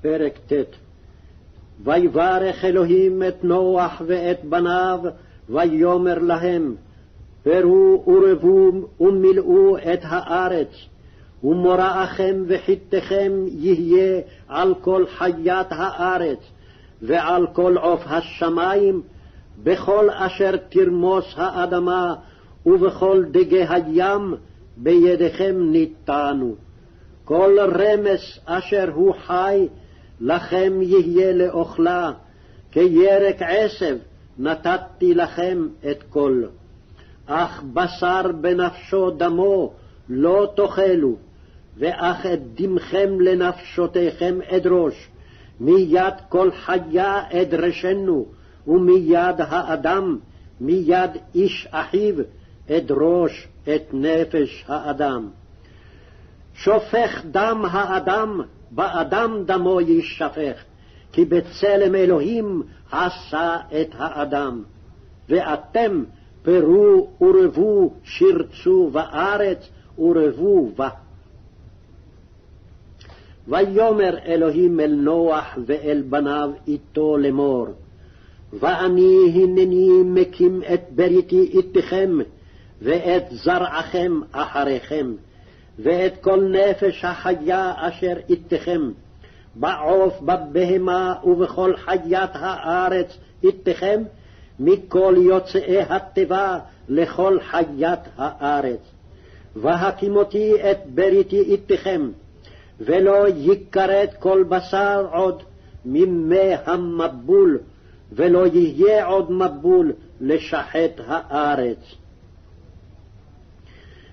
פרק ט'. ויברך אלוהים את נוח ואת בניו, ויאמר להם, פרו ורבו ומילאו את הארץ, ומוראכם וחיתכם יהיה על כל חיית הארץ, ועל כל עוף השמים, בכל אשר תרמוס האדמה, ובכל דגי הים, בידיכם ניתנו. כל רמס אשר הוא חי, לכם יהיה לאוכלה, כירק עשב נתתי לכם את כל. אך בשר בנפשו דמו לא תאכלו, ואך את דמכם לנפשותיכם אדרוש, מיד כל חיה אדרשנו, ומיד האדם, מיד איש אחיו, אדרוש את נפש האדם. שופך דם האדם, באדם דמו יישפך, כי בצלם אלוהים עשה את האדם. ואתם פרו ורבו, שרצו בארץ ורבו בה. ויאמר אלוהים אל נוח ואל בניו איתו לאמור, ואני הנני מקים את בריתי איתכם, ואת זרעכם אחריכם, ואת כל נפש החיה אשר איתכם, בעוף בבהמה ובכל חיית הארץ איתכם, מכל יוצאי התיבה לכל חיית הארץ. והקימותי את בריתי איתכם, ולא יכרת כל בשר עוד ממי המבול, ולא יהיה עוד מבול לשחט הארץ.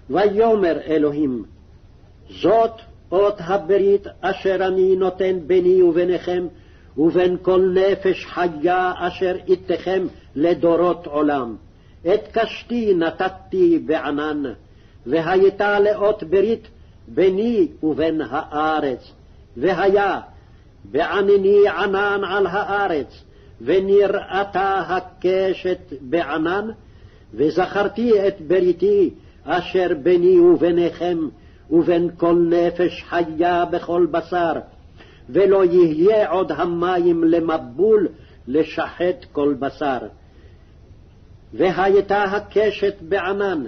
ויאמר אלוהים, זאת אות הברית אשר אני נותן ביני וביניכם, ובין כל נפש חיה אשר איתכם לדורות עולם. את קשתי נתתי בענן, והייתה לאות ברית ביני ובין הארץ. והיה בענני ענן על הארץ, ונראתה הקשת בענן, וזכרתי את בריתי אשר ביני וביניכם, ובין כל נפש חיה בכל בשר, ולא יהיה עוד המים למבול לשחט כל בשר. והייתה הקשת בענן,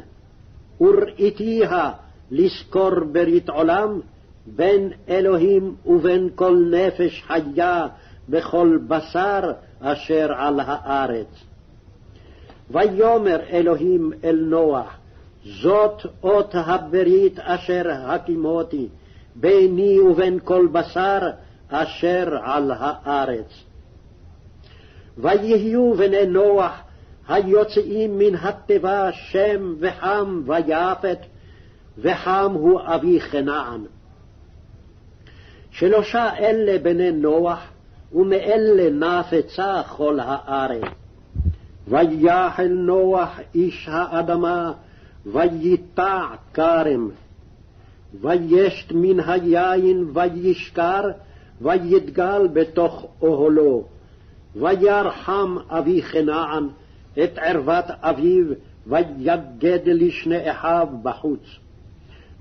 וראיתיה לזכור ברית עולם, בין אלוהים ובין כל נפש חיה בכל בשר אשר על הארץ. ויאמר אלוהים אל נוח, זאת אות הברית אשר הקימותי ביני ובין כל בשר אשר על הארץ. ויהיו בני נוח היוצאים מן התיבה שם וחם ויפת, וחם הוא אבי כנען. שלושה אלה בני נוח, ומאלה נפצה כל הארץ. ויחל נוח איש האדמה, ויטע כרם, וישת מן היין וישכר, ויתגל בתוך אוהלו. וירחם אבי כנען את ערוות אביו, ויגד לשני אחיו בחוץ.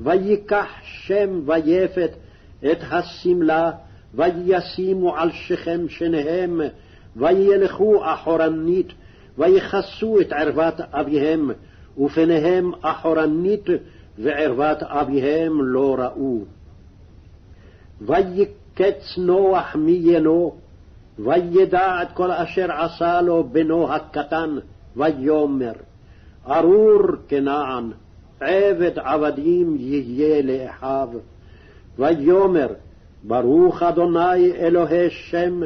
ויקח שם ויפת את השמלה, וישימו על שכם שניהם, וילכו אחורנית, ויכסו את ערוות אביהם, ופניהם אחורנית, וערוות אביהם לא ראו. ויקץ נוח מיינו, וידע את כל אשר עשה לו בנו הקטן, ויאמר, ארור כנען, עבד עבדים יהיה לאחיו. ויאמר, ברוך אדוני אלוהי שם,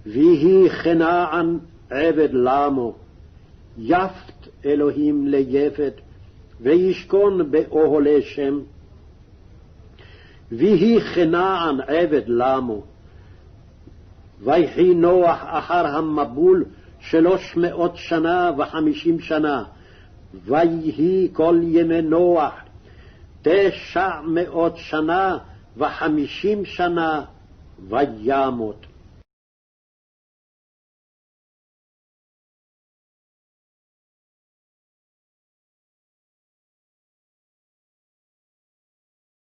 ויהי כנען עבד למו. יפת אלוהים ליפת, וישכון באוהלי שם. ויהי כנען עבד למו. ויחי נוח אחר המבול 350 שנה, ויהי כל ימי נוח 950 שנה, וימות.